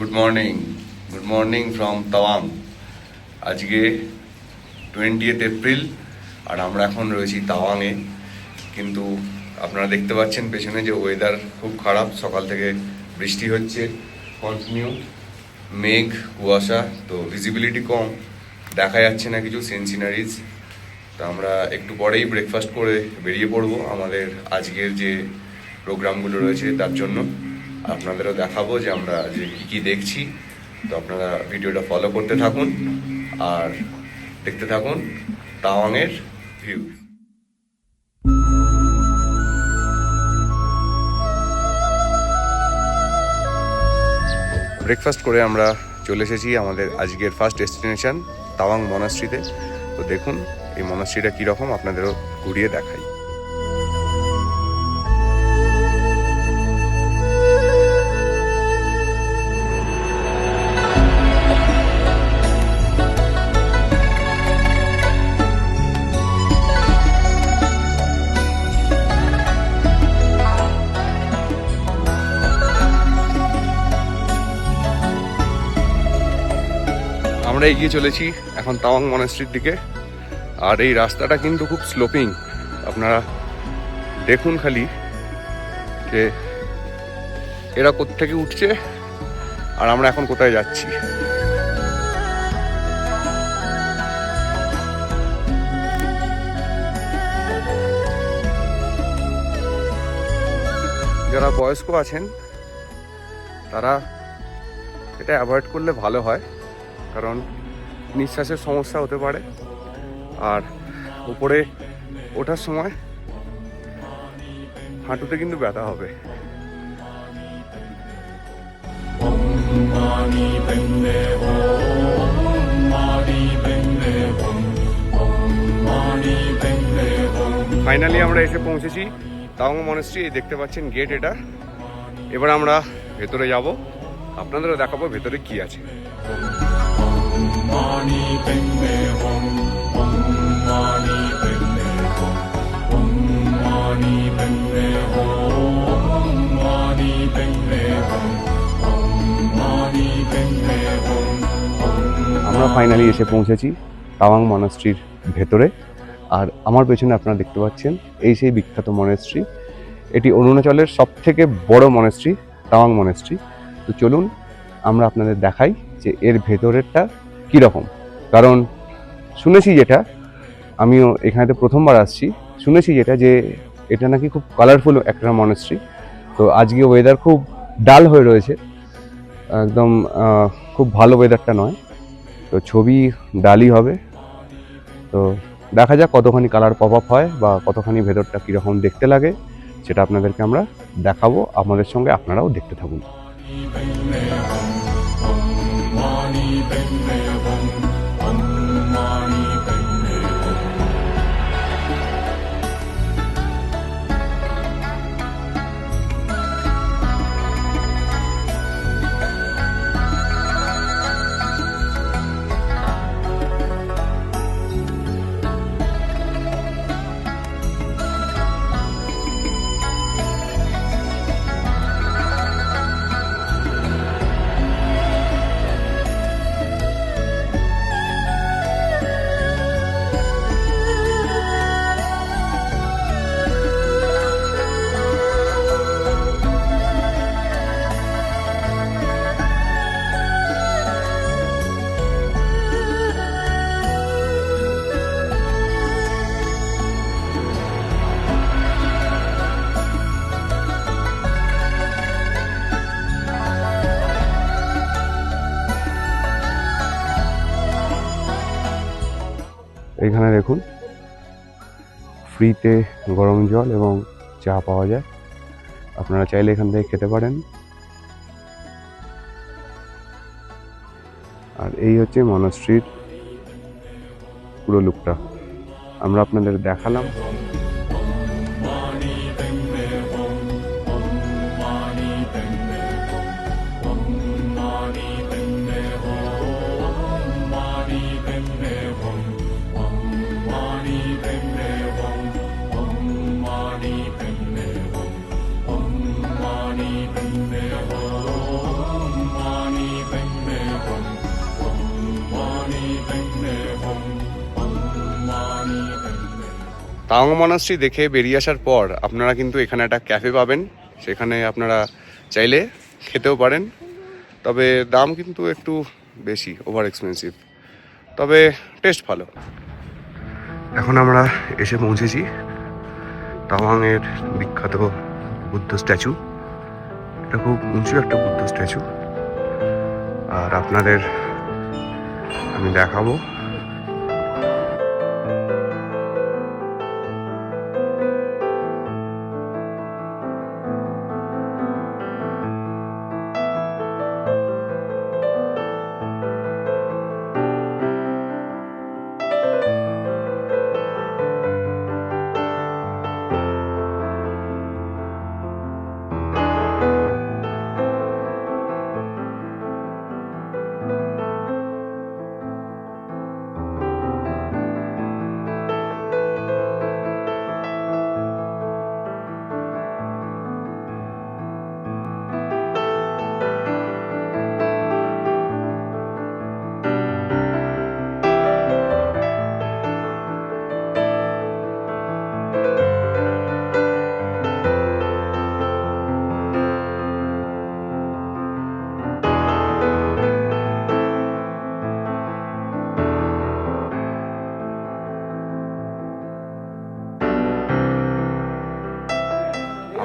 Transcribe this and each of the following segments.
Good morning from Tawang. আজকে 20th April আর আমরা এখন রয়েছি তাওয়াংয়ে। কিন্তু আপনারা দেখতে পাচ্ছেন পেছনে যে ওয়েদার খুব খারাপ, সকাল থেকে বৃষ্টি হচ্ছে কন্টিনিউ, মেঘ কুয়াশা, তো ভিজিবিলিটি কম, দেখা যাচ্ছে না কিছু সিনারিজ। তো আমরা একটু পরেই ব্রেকফাস্ট করে বেরিয়ে পড়বো আমাদের আজকের যে প্রোগ্রামগুলো রয়েছে তার জন্য। আপনাদেরও দেখাবো যে আমরা যে কী কী দেখছি। তো আপনারা ভিডিওটা ফলো করতে থাকুন আর দেখতে থাকুন তাওয়াংয়ের ভিউ। ব্রেকফাস্ট করে আমরা চলে এসেছি আমাদের আজকের ফার্স্ট ডেস্টিনেশন তাওয়াং মনাস্ট্রিতে। তো দেখুন এই মনাস্ট্রিটা কীরকম, আপনাদেরও ঘুরিয়ে দেখাই। আমরা এগিয়ে চলেছি এখন তাওয়াং মনাস্ট্রির দিকে। আর এই রাস্তাটা কিন্তু খুব স্লোপিং, আপনারা দেখুন খালি যে এরা কোত্থেকে উঠছে আর আমরা এখন কোথায় যাচ্ছি। যারা বয়স্ক আছেন তারা এটা অ্যাভয়েড করলে ভালো হয়, কারণ নিঃশ্বাসের সমস্যা হতে পারে আর উপরে ওঠার সময় হাঁটুতে কিন্তু ব্যথা হবে। ফাইনালি আমরা এসে পৌঁছেছি তাওয়াং মনাস্ট্রি। দেখতে পাচ্ছেন গেট এটা। এবার আমরা ভেতরে যাব, আপনাদেরও দেখাবো ভেতরে কি আছে। আমরা ফাইনালি এসে পৌঁছেছি তাওয়াং মনাস্ট্রির ভেতরে। আর আমার পেছনে আপনারা দেখতে পাচ্ছেন এই সেই বিখ্যাত মনাস্ট্রি। এটি অরুণাচলের সব থেকে বড় মনাস্ট্রি, তাওয়াং মনাস্ট্রি। তো চলুন আমরা আপনাদের দেখাই যে এর ভেতরেরটা কীরকম। কারণ শুনেছি, যেটা আমিও এখানেতে প্রথমবার আসছি, শুনেছি যেটা যে এটা নাকি খুব কালারফুল একটা মনাস্ট্রি। তো আজকে ওয়েদার খুব ডাল হয়ে রয়েছে, একদম খুব ভালো ওয়েদারটা নয়, তো ছবি ডালই হবে। তো দেখা যাক কতখানি কালার পপ আপ হয় বা কতখানি ভেতরটা কীরকম দেখতে লাগে, সেটা আপনাদেরকে আমরা দেখাবো। আমাদের সঙ্গে আপনারাও দেখতে থাকুন। এখানে দেখুন ফ্রিতে গরম জল এবং চা পাওয়া যায়, আপনারা চাইলে এখান থেকে খেতে পারেন। আর এই হচ্ছে মনাস্ট্রির পুরো লুকটা আমরা আপনাদের দেখালাম। তাওয়াং মনাস্ট্রি দেখে বেরিয়ে আসার পর আপনারা কিন্তু এখানে একটা ক্যাফে পাবেন, সেখানে আপনারা চাইলে খেতেও পারেন, তবে দাম কিন্তু একটু বেশি, ওভার এক্সপেন্সিভ, তবে টেস্ট ভালো। এখন আমরা এসে পৌঁছেছি তাওয়াংয়ের বিখ্যাত বুদ্ধ স্ট্যাচু। এটা খুব উঁচু একটা বুদ্ধ স্ট্যাচু, আর আপনাদের আমি দেখাবো।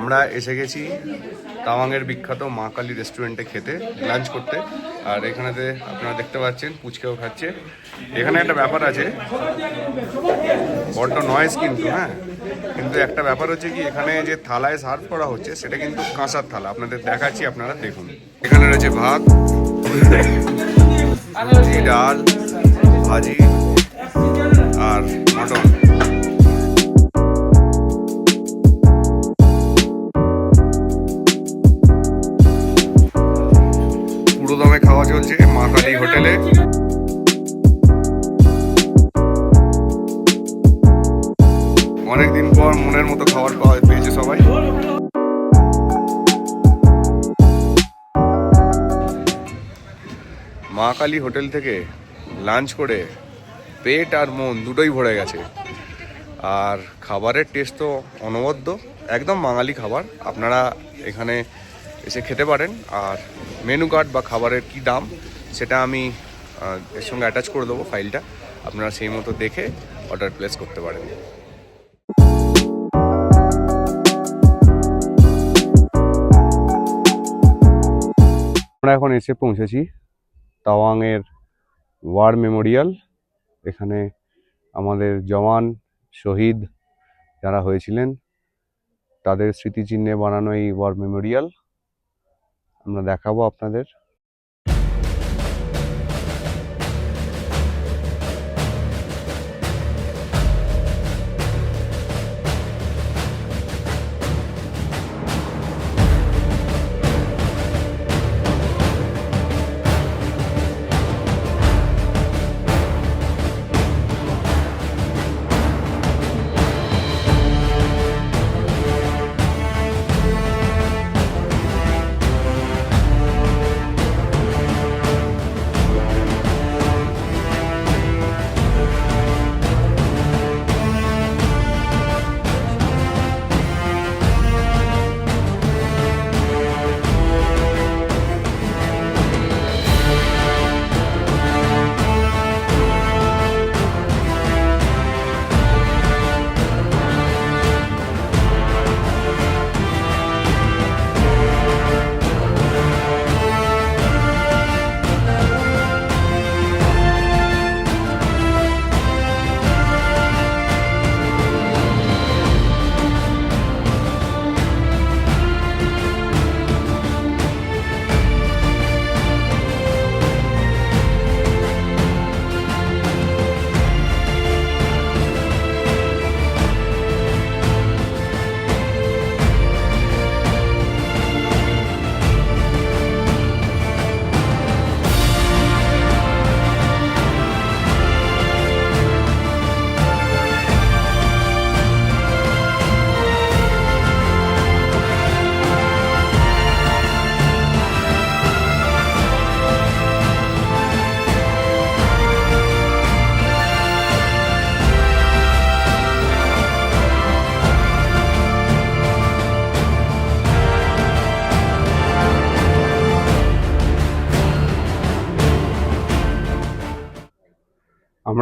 আমরা এসে গেছি তাওয়াংয়ের বিখ্যাত মা কালী রেস্টুরেন্টে খেতে, লাঞ্চ করতে। আর এখানেতে আপনারা দেখতে পাচ্ছেন পুচকেও খাচ্ছে। এখানে একটা ব্যাপার আছে, বড্ড নয়েজ কিন্তু, হ্যাঁ, কিন্তু একটা ব্যাপার হচ্ছে কি, এখানে যে থালায় সার্ভ করা হচ্ছে সেটা কিন্তু কাঁসার থালা। আপনাদের দেখাচ্ছি, আপনারা দেখুন। এখানে রয়েছে ভাত, সবজি, ডাল, ভাজি আর মটন। পুরো দমে খাওয়া চলছে মা কালী হোটেলে। অনেকদিন পর মনের মতো খাবার পেয়েছে সবাই। মা কালী হোটেল থেকে লাঞ্চ করে পেট আর মন দুটোই ভরে গেছে। আর খাবারের টেস্ট তো অনবদ্য, একদম বাঙালি খাবার। আপনারা এখানে এসে খেতে পারেন। আর মেনু কার্ড বা খাবারের কি দাম সেটা আমি এর সঙ্গে অ্যাটাচ করে দেবো ফাইলটা, আপনারা সেই মতো দেখে অর্ডার প্লেস করতে পারেন। আমরা এখন এসে পৌঁছেছি তাওয়াংয়ের ওয়ার মেমোরিয়াল। এখানে আমাদের জওয়ান শহীদ যারা হয়েছিলেন তাদের স্মৃতিচিহ্নে বানানো এই ওয়ার মেমোরিয়াল আমরা দেখাবো আপনাদের।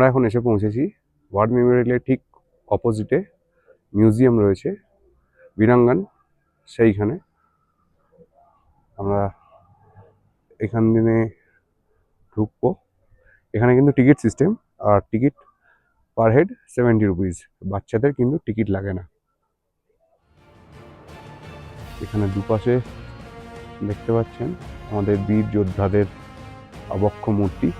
আমরা এখন এসে পৌঁছেছি ওয়ার মেমোরিয়ালের ঠিক অপোজিটে মিউজিয়াম রয়েছে বীরাঙ্গন, সেইখানে আমরা এখান দিনে ঢুকবো। এখানে কিন্তু টিকিট সিস্টেম, আর টিকিট পার হেড 70 রুপিস। বাচ্চাদের কিন্তু টিকিট লাগে না। এখানে দুপাশে দেখতে পাচ্ছেন আমাদের বীর যোদ্ধাদের আবক্ষ মূর্তি।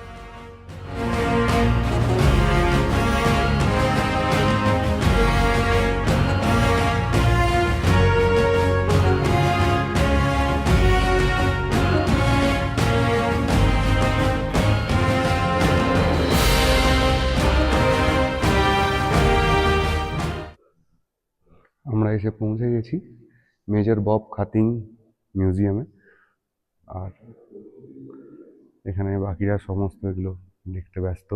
আমরা এসে পৌঁছে গেছি মেজর বব খাতিং মিউজিয়ামে। আর এখানে বাকিরা সমস্ত এগুলো দেখতে ব্যস্ত।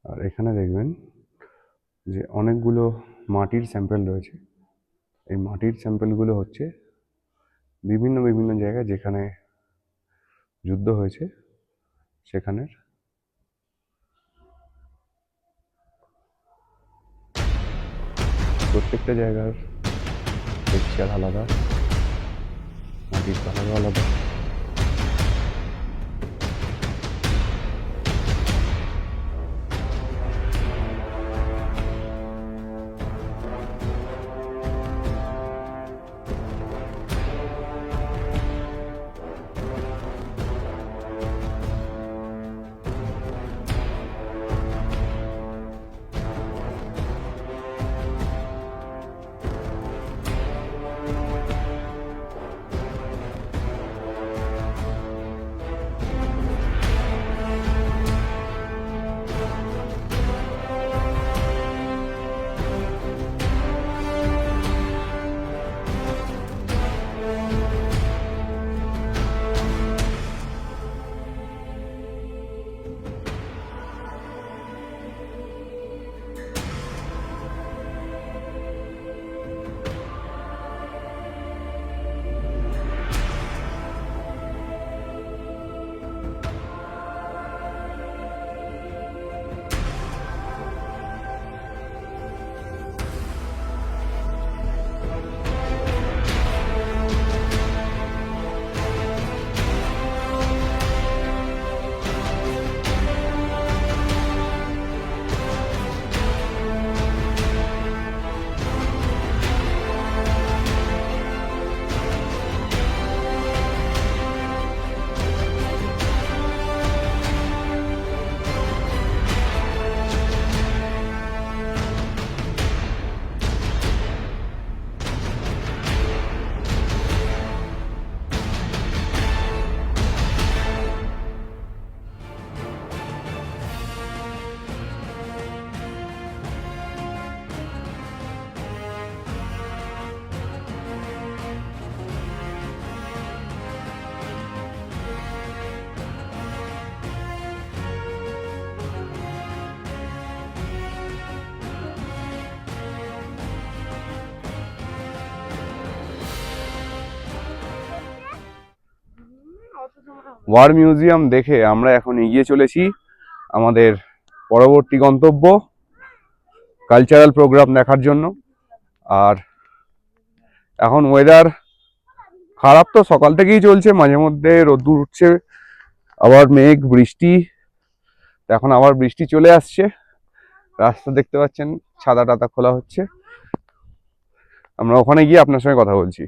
আর এখানে দেখবেন যে অনেকগুলো মাটির স্যাম্পেল রয়েছে। এই মাটির স্যাম্পেলগুলো হচ্ছে বিভিন্ন বিভিন্ন জায়গায় যেখানে যুদ্ধ হয়েছে সেখানের। প্রত্যেকটা জায়গার টেক্সচার আলাদা, মাটির কালারও আলাদা। ওয়ার মিউজিয়াম দেখে আমরা এখন এগিয়ে চলেছি আমাদের পরবর্তী গন্তব্য কালচারাল প্রোগ্রাম দেখার জন্য। আর এখন ওয়েদার খারাপ তো সকাল থেকেই চলছে, মাঝে মধ্যে রোদ্দুর উঠছে, আবার মেঘ বৃষ্টি। এখন আবার বৃষ্টি চলে আসছে। রাস্তা দেখতে পাচ্ছেন ছাতা টাতা খোলা হচ্ছে। আমরা ওখানে গিয়ে আপনার সঙ্গে কথা বলছি।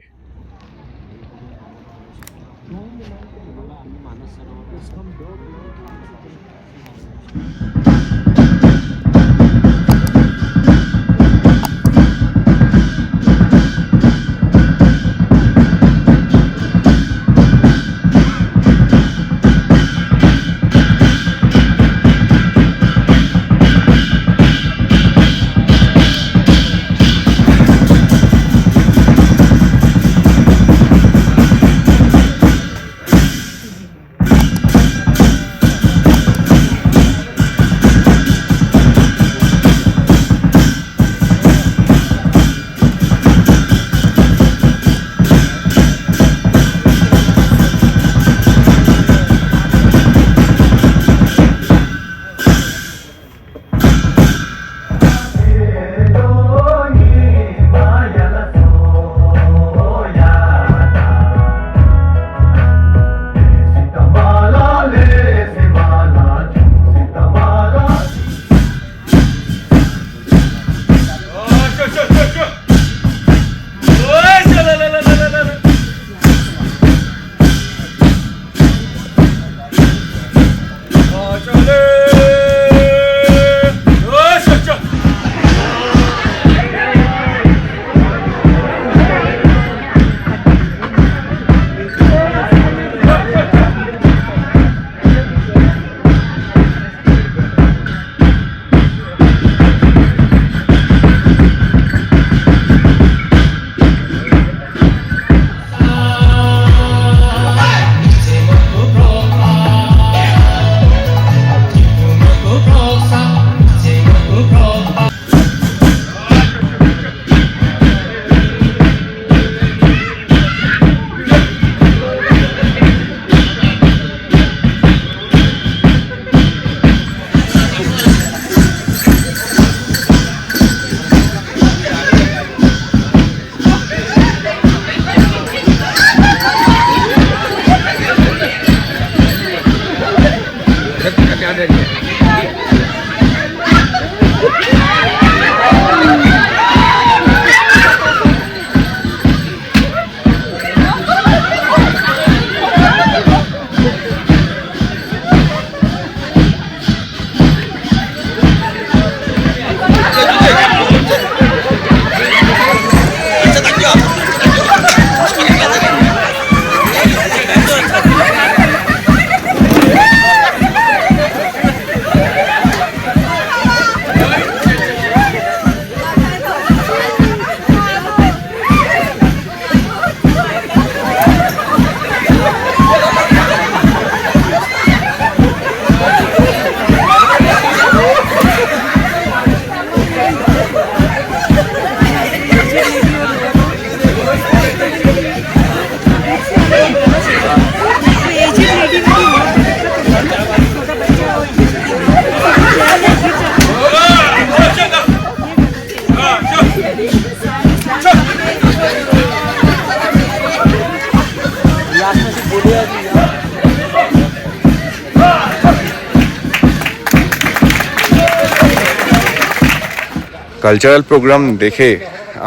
কালচারাল প্রোগ্রাম দেখে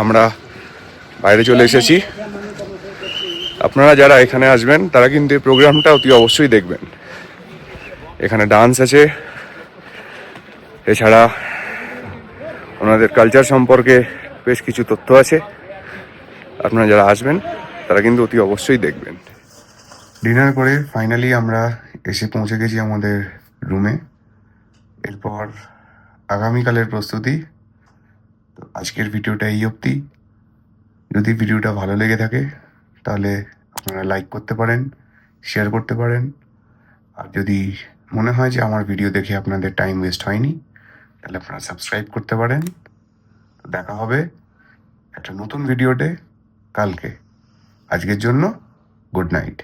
আমরা বাইরে চলে এসেছি। আপনারা যারা এখানে আসবেন তারা কিন্তু এই প্রোগ্রামটা অতি অবশ্যই দেখবেন। এখানে ডান্স আছে, এছাড়া ওনাদের কালচার সম্পর্কে বেশ কিছু তথ্য আছে। আপনারা যারা আসবেন তারা কিন্তু অতি অবশ্যই দেখবেন। ডিনার করে ফাইনালি আমরা এসে পৌঁছে গেছি আমাদের রুমে। এরপর আগামীকালের প্রস্তুতি। তো আজকের ভিডিওটা এই অবধি। যদি ভিডিওটা ভালো লেগে থাকে তাহলে আপনারা লাইক করতে পারেন, শেয়ার করতে পারেন। আর যদি মনে হয় যে আমার ভিডিও দেখে আপনাদের টাইম ওয়েস্ট হয়নি তাহলে আপনারা সাবস্ক্রাইব করতে পারেন। দেখা হবে একটা নতুন ভিডিওতে কালকে। আজকের জন্য গুড নাইট।